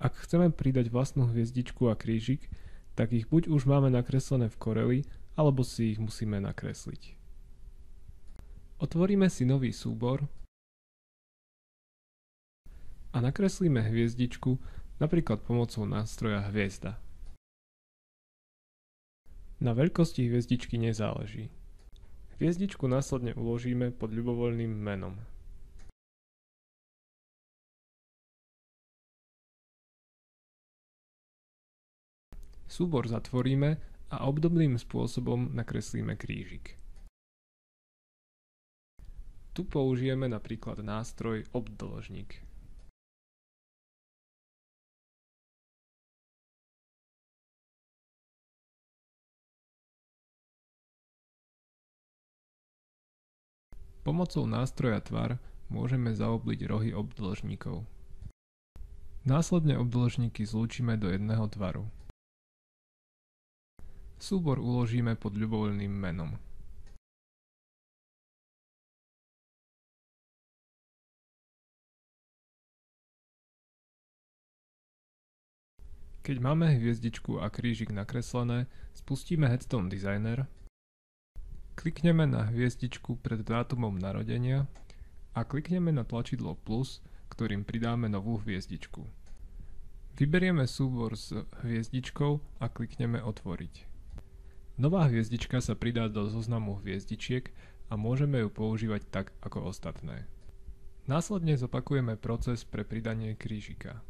Ak chceme pridať vlastnú hviezdičku a krížik, tak ich buď už máme nakreslené v Coreli, alebo si ich musíme nakresliť. Otvoríme si nový súbor a nakreslíme hviezdičku napríklad pomocou nástroja Hviezda. Na veľkosti hviezdičky nezáleží. Hviezdičku následne uložíme pod ľubovoľným menom. Súbor zatvoríme a obdobným spôsobom nakreslíme krížik. Tu použijeme napríklad nástroj obdĺžnik. Pomocou nástroja tvar môžeme zaobliť rohy obdĺžnikov. Následne obdĺžniky zlúčime do jedného tvaru. Súbor uložíme pod ľubovoľným menom. Keď máme hviezdičku a krížik nakreslené, spustíme Headstone Designer, klikneme na hviezdičku pred dátumom narodenia a klikneme na tlačidlo plus, ktorým pridáme novú hviezdičku. Vyberieme súbor s hviezdičkou a klikneme otvoriť. Nová hviezdička sa pridá do zoznamu hviezdičiek a môžeme ju používať tak ako ostatné. Následne zopakujeme proces pre pridanie krížika.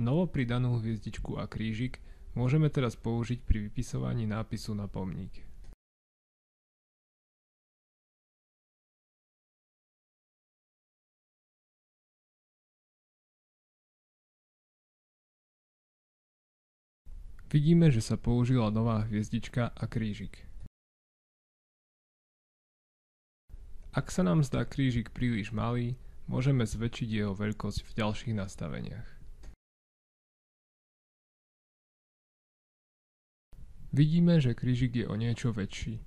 Novo pridanú hviezdičku a krížik môžeme teraz použiť pri vypisovaní nápisu na pomník. Vidíme, že sa použila nová hviezdička a krížik. Ak sa nám zdá krížik príliš malý, môžeme zväčšiť jeho veľkosť v ďalších nastaveniach. Vidíme, že krížik je o niečo väčší.